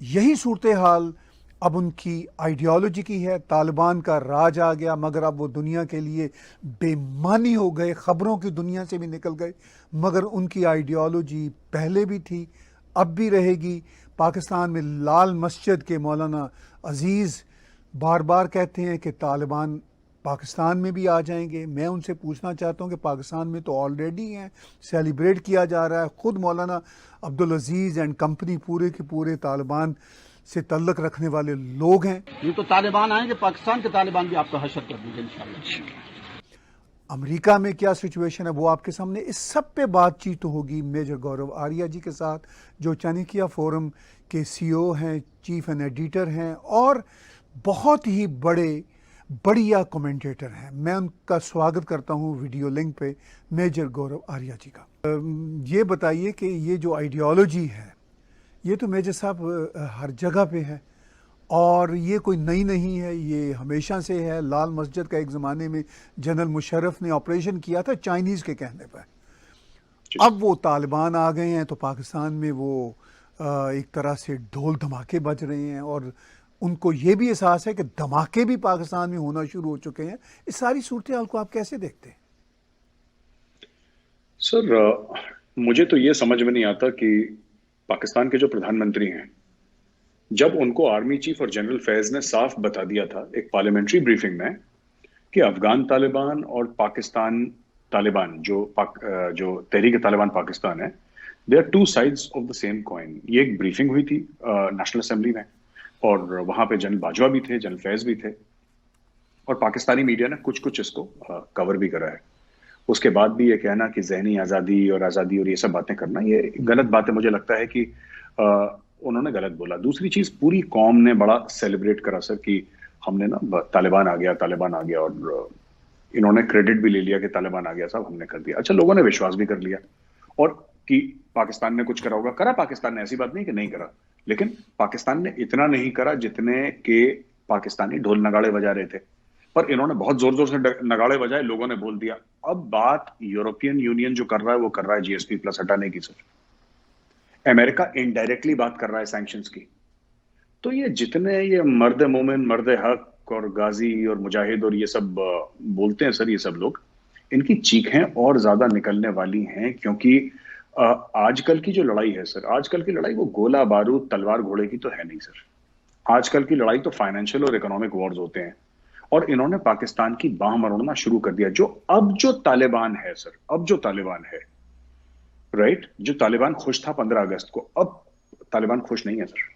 यही सूरत हाल अब उनकी आइडियोलॉजी की है। तालिबान का राज आ गया, मगर अब वो दुनिया के लिए बेमानी हो गए, ख़बरों की दुनिया से भी निकल गए। मगर उनकी आइडियोलॉजी पहले भी थी, अब भी रहेगी। पाकिस्तान में लाल मस्जिद के मौलाना अजीज़ बार बार कहते हैं कि तालिबान पाकिस्तान में भी आ जाएंगे। मैं उनसे पूछना चाहता हूं कि पाकिस्तान में तो ऑलरेडी हैं, सेलिब्रेट किया जा रहा है। ख़ुद मौलाना अब्दुल अजीज़ एंड कंपनी पूरे के पूरे तालिबान से तल्लक रखने वाले लोग हैं। ये तो तालिबान आएंगे, पाकिस्तान के तालिबान भी आपका हशर कर देंगे इंशाल्लाह। अमेरिका में क्या सिचुएशन है वो आपके सामने। इस सब पे बातचीत होगी मेजर गौरव आर्या जी के साथ, जो चाणक्य फोरम के सीईओ हैं, चीफ एंड एडिटर हैं और बहुत ही बढ़िया कमेंटेटर हैं। मैं उनका स्वागत करता हूं वीडियो लिंक पे मेजर गौरव आर्या जी का। ये बताइए कि ये जो आइडियोलॉजी है ये तो मेजर साहब हर जगह पे है और ये कोई नई नहीं है, ये हमेशा से है। लाल मस्जिद का एक ज़माने में जनरल मुशर्रफ ने ऑपरेशन किया था चाइनीज़ के कहने पर। अब वो तालिबान आ गए हैं तो पाकिस्तान में वो एक तरह से ढोल धमाके बज रहे हैं और उनको ये भी एहसास है कि धमाके भी पाकिस्तान में होना शुरू हो चुके हैं। इस सारी सूरत हाल को आप कैसे देखते हैं? सर, मुझे तो ये समझ में नहीं आता कि पाकिस्तान के जो प्रधानमंत्री हैं, जब उनको आर्मी चीफ और जनरल फैज ने साफ बता दिया था एक पार्लियामेंट्री ब्रीफिंग में कि अफगान तालिबान और पाकिस्तान तालिबान जो तहरीक तालिबान पाकिस्तान है, they are two sides of the same coin. ये एक ब्रीफिंग हुई थी नेशनल असेंबली में और वहां पे जनरल बाजवा भी थे, जनरल फैज भी थे और पाकिस्तानी मीडिया ने कुछ कुछ इसको कवर भी करा है। उसके बाद भी ये कहना कि जहनी आज़ादी और ये सब बातें करना, ये गलत बात है। मुझे लगता है कि उन्होंने गलत बोला। दूसरी चीज, पूरी कौम ने बड़ा सेलिब्रेट करा सर कि हमने ना तालिबान आ गया और इन्होंने क्रेडिट भी ले लिया कि तालिबान आ गया साहब, हमने कर दिया। अच्छा, लोगों ने विश्वास भी कर लिया और कि पाकिस्तान ने कुछ करा होगा। करा पाकिस्तान ने, ऐसी बात नहीं कि नहीं करा, लेकिन पाकिस्तान ने इतना नहीं करा जितने के पाकिस्तानी ढोल नगाड़े बजा रहे थे। पर इन्होंने बहुत जोर जोर से नगाड़े बजाए, लोगों ने बोल दिया। अब बात यूरोपियन यूनियन जो कर रहा है वो कर रहा है जीएसपी प्लस हटाने की सर। अमेरिका इनडायरेक्टली बात कर रहा है सैंक्शंस की। तो ये जितने ये मर्द मोमिन, मर्द हक और गाजी और मुजाहिद और ये सब बोलते हैं सर, ये सब लोग, इनकी चीखें और ज्यादा निकलने वाली हैं। क्योंकि आजकल की जो लड़ाई है सर, आजकल की लड़ाई वो गोला बारूद तलवार घोड़े की तो है नहीं सर। आजकल की लड़ाई तो फाइनेंशियल और इकोनॉमिक वॉर्स होते हैं और इन्होंने पाकिस्तान की बाह मरोड़ना शुरू कर दिया। जो तालिबान है सर, अब जो तालिबान है, राइट, जो तालिबान खुश था 15 अगस्त को, अब तालिबान खुश नहीं है सर।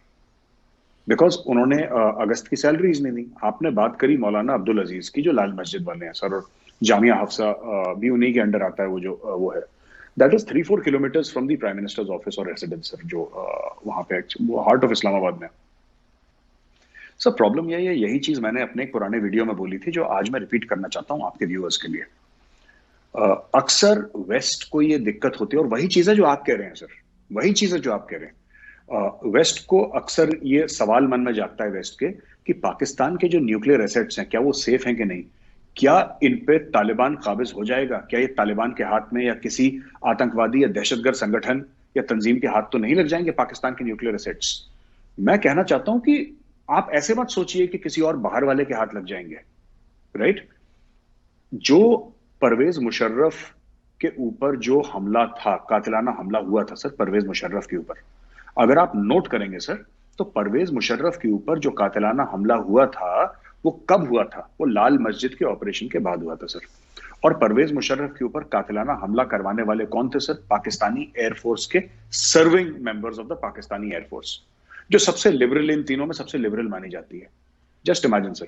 बिकॉज उन्होंने अगस्त की सैलरीज नहीं दी। आपने बात करी मौलाना अब्दुल अजीज की, जो लाल मस्जिद वाले हैं सर, और जामिया हफ्सा भी उन्हीं के अंडर आता है। वो जो वो है, that is 3-4 kilometres from the prime minister's office और रेसिडेंस सर, जो वहां पे वो हार्ट ऑफ इस्लामाबाद में। सर प्रॉब्लम यही है, यही चीज मैंने अपने एक पुराने वीडियो में बोली थी, जो आज मैं रिपीट करना चाहता हूं आपके व्यूअर्स के लिए। अक्सर वेस्ट को ये दिक्कत होती है और वही चीज है जो आप कह रहे हैं सर, वही चीज है जो आप कह रहे हैं। वेस्ट को अक्सर ये सवाल मन में जागता है वेस्ट के कि पाकिस्तान के जो न्यूक्लियर एसेट्स हैं, क्या वो सेफ हैं कि नहीं? क्या इन पे तालिबान काबिज हो जाएगा? क्या ये तालिबान के हाथ में या किसी आतंकवादी या दहशतगर्द संगठन या तंजीम के हाथ तो नहीं लग जाएंगे पाकिस्तान के न्यूक्लियर एसेट्स? मैं कहना चाहता हूं कि आप ऐसे मत सोचिए कि किसी और बाहर वाले के हाथ लग जाएंगे, राइट? जो परवेज मुशर्रफ के ऊपर जो हमला था, कातिलाना हमला हुआ था सर परवेज मुशर्रफ के ऊपर, अगर आप नोट करेंगे सर, तो परवेज मुशर्रफ के ऊपर जो कातिलाना हमला हुआ था वो कब हुआ था? वो लाल मस्जिद के ऑपरेशन के बाद हुआ था सर। और परवेज मुशर्रफ के ऊपर कातिलाना हमला करवाने वाले कौन थे सर? पाकिस्तानी एयरफोर्स के serving members of the Pakistani air force, जो सबसे लिबरल, इन तीनों में सबसे लिबरल मानी जाती है। जस्ट इमेजिन सर,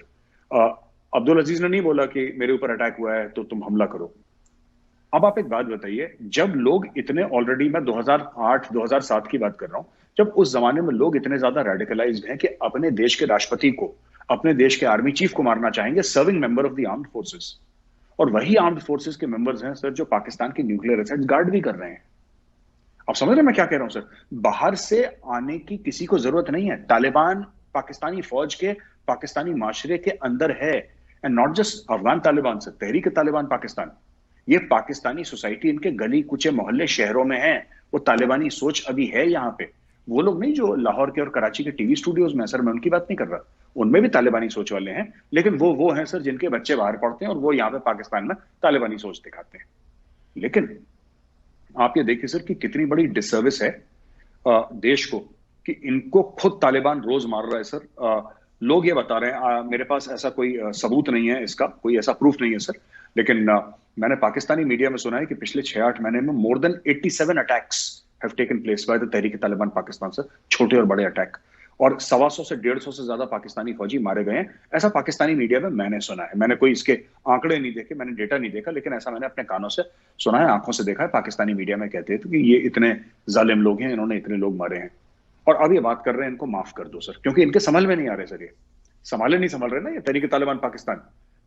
अब्दुल अजीज ने नहीं बोला कि मेरे ऊपर अटैक हुआ है तो तुम हमला करो। अब आप एक बात बताइए, जब लोग इतने, ऑलरेडी मैं 2008-2007 की बात कर रहा हूं, जब उस जमाने में लोग इतने ज्यादा रेडिकलाइज्ड हैं कि अपने देश के राष्ट्रपति को, अपने देश के आर्मी चीफ को मारना चाहेंगे, serving member of the armed forces, और वही आर्म्ड फोर्सेस के मेंबर्स हैं सर जो पाकिस्तान के न्यूक्लियर एसेट्स गार्ड भी कर रहे हैं। आप समझ रहे हैं मैं क्या कह रहा हूं सर? बाहर से आने की किसी को जरूरत नहीं है। तालिबान पाकिस्तानी फौज के, पाकिस्तानी माशरे के अंदर है, and not just Afghan Taliban sir, Tehreek Taliban Pakistan. ये पाकिस्तानी सोसाइटी, इनके गली कुचे मोहल्ले शहरों में है। वो तालिबानी सोच अभी है यहाँ पे। वो लोग नहीं जो लाहौर के और कराची के टीवी स्टूडियोज में, सर मैं उनकी बात नहीं कर रहा, उनमें भी तालिबानी सोच वाले हैं, लेकिन वो हैं सर जिनके बच्चे बाहर पढ़ते हैं और वो यहाँ पे पाकिस्तान में तालिबानी सोच दिखाते हैं। लेकिन आप ये देखिए सर कि कितनी बड़ी डिसर्विस है देश को कि इनको खुद तालिबान रोज मार रहा है सर। लोग ये बता रहे हैं, मेरे पास ऐसा कोई सबूत नहीं है, इसका कोई ऐसा प्रूफ नहीं है सर, लेकिन मैंने पाकिस्तानी मीडिया में सुना है कि पिछले 6-8 महीने में more than 87 attacks have taken place by the Tehreek Taliban Pakistan sir, छोटे और बड़े अटैक, और 125 से 150 से ज्यादा पाकिस्तानी फौजी मारे गए हैं, ऐसा पाकिस्तानी मीडिया में मैंने सुना है। मैंने कोई इसके आंकड़े नहीं देखे, मैंने डेटा नहीं देखा, लेकिन ऐसा मैंने अपने कानों से सुना है, आंखों से देखा है। पाकिस्तानी मीडिया में कहते हैं कि ये इतने जालिम लोग हैं, इन्होंने इतने लोग मारे हैं, और अब ये बात कर रहे हैं इनको माफ कर दो सर, क्योंकि इनके समझ में नहीं आ रहे सर, ये संभाल रहे ना ये तहरीक तालिबान पाकिस्तान,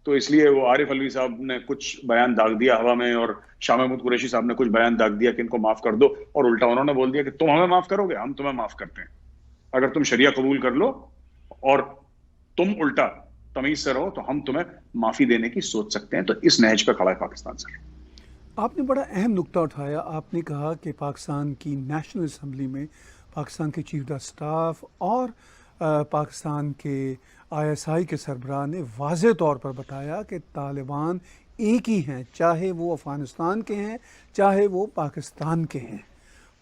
तो इसलिए वो आरिफ अलवी साहब ने कुछ बयान दाग दिया हवा में, और शाह महमूद कुरैशी साहब ने कुछ बयान दाग दिया कि इनको माफ कर दो, और उल्टा उन्होंने बोल दिया कि तुम हमें माफ करोगे, हम तुम्हें माफ करते हैं, अगर तुम शरिया कबूल कर लो और तुम उल्टा तमीज से रहो तो हम तुम्हें माफी देने की सोच सकते हैं। तो इस नहज पे खड़ा है पाकिस्तान सर। आपने बड़ा अहम नुक्ता उठाया। आपने कहा कि पाकिस्तान की नेशनल असम्बली में पाकिस्तान के चीफ ऑफ स्टाफ और पाकिस्तान के ISI के सरबराह ने वाज़े तौर पर बताया कि तालिबान एक ही हैं, चाहे वो अफ़गानिस्तान के हैं चाहे वो पाकिस्तान के हैं।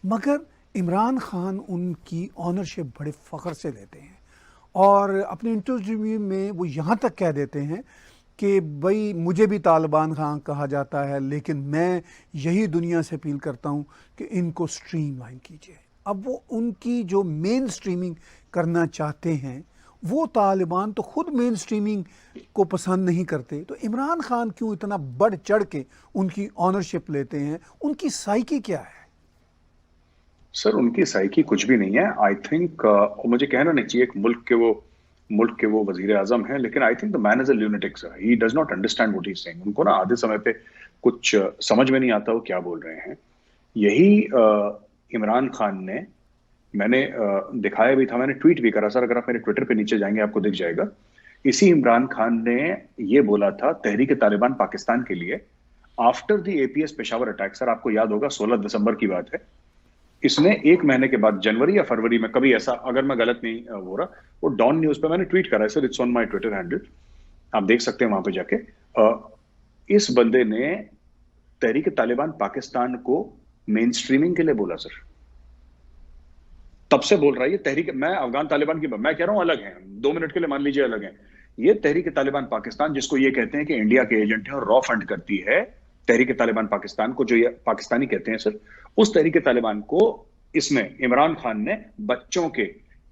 मगर इमरान खान उनकी ऑनरशिप बड़े फ़ख्र से लेते हैं और अपने इंटरव्यू में वो यहाँ तक कह देते हैं कि भाई मुझे भी तालिबान खान कहा जाता है, लेकिन मैं यही दुनिया से अपील करता हूँ कि इनको स्ट्रीमलाइन कीजिए। अब वो उनकी जो मेन स्ट्रीमिंग करना चाहते हैं, वो तालिबान तो खुद मेन स्ट्रीमिंग को पसंद नहीं करते, तो इमरान खान क्यों इतना बढ़ चढ़ के उनकी ऑनरशिप लेते हैं? उनकी साइकी क्या है? सर उनकी साइकी कुछ भी नहीं है। आई थिंक मुझे कहना नहीं चाहिए, एक मुल्क के वो वजीर आजम हैं, लेकिन I think the man is a lunatic sir, he does not understand what he is saying. उनको ना आधे समय पे कुछ समझ में नहीं आता वो क्या बोल रहे हैं। यही इमरान खान ने, मैंने दिखाया भी था, मैंने ट्वीट भी करा सर, अगर आप मेरे ट्विटर पे नीचे जाएंगे आपको दिख जाएगा। इसी इमरान खान ने ये बोला था तहरीक तालिबान पाकिस्तान के लिए after the APS Peshawar attack, sir आपको याद होगा 16 दिसंबर की बात है, इसने 1 महीने के बाद जनवरी या फरवरी में, कभी ऐसा अगर मैं गलत नहीं हो रहा, वो डॉन न्यूज पे मैंने ट्वीट करा है sir, it's on my Twitter handle, आप देख सकते हैं वहां पे जाके। इस बंदे ने तहरीक तालिबान पाकिस्तान को मेन स्ट्रीमिंग के लिए बोला सर, तब से बोल रहा है ये तहरीक, मैं अफगान तालिबान की मैं कह रहा हूं अलग है, 2 मिनट के लिए मान लीजिए अलग है, ये तहरीक तालिबान पाकिस्तान जिसको ये कहते हैं कि इंडिया के एजेंट है और रॉ फंड करती है तहरीक तालिबान पाकिस्तान को, जो ये पाकिस्तानी कहते हैं सर, उस तहरीक तालिबान को इसमें इमरान खान ने बच्चों के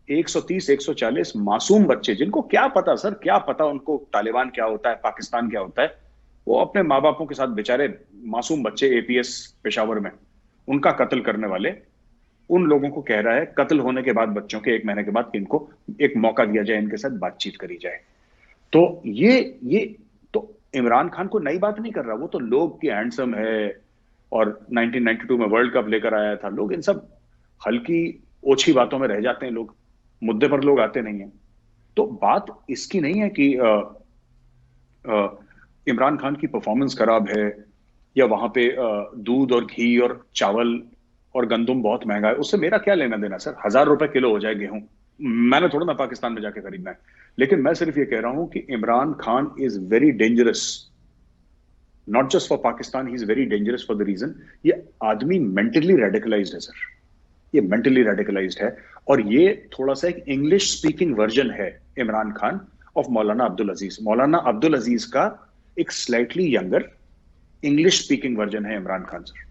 130-140 मासूम बच्चे, जिनको क्या पता सर, क्या पता उनको तालिबान क्या होता है, पाकिस्तान क्या होता है, वो अपने माँ बापों के साथ बेचारे मासूम बच्चे APS पेशावर में, उनका कत्ल करने वाले उन लोगों को कह रहा है कत्ल होने के बाद बच्चों के 1 महीने के बाद इनको एक मौका दिया जाए, इनके साथ बातचीत करी जाए। तो ये तो इमरान खान को नई बात नहीं कर रहा, वो तो लोग की हैंडसम है और 1992 में वर्ल्ड कप लेकर आया था। लोग इन सब हल्की ओछी बातों में रह जाते हैं, लोग मुद्दे पर लोग आते नहीं हैं। तो बात इसकी नहीं है कि इमरान खान की परफॉर्मेंस खराब है या वहां पे दूध और घी और चावल और गंदुम बहुत महंगा है, उससे मेरा क्या लेना देना सर। 1000 रुपए किलो हो जाए गेहूं, मैंने थोड़ा ना पाकिस्तान में जाके खरीदना है। लेकिन मैं सिर्फ ये कह रहा हूं कि Imran Khan is very dangerous, not just for Pakistan, he is very dangerous for the region ये आदमी मेंटली रेडिकलाइज्ड है सर, ये मेंटली रेडिकलाइज्ड है, और ये थोड़ा सा एक इंग्लिश स्पीकिंग वर्जन है इमरान खान ऑफ मौलाना अब्दुल अजीज। मौलाना अब्दुल अजीज का एक slightly younger English speaking version है इमरान खान सर।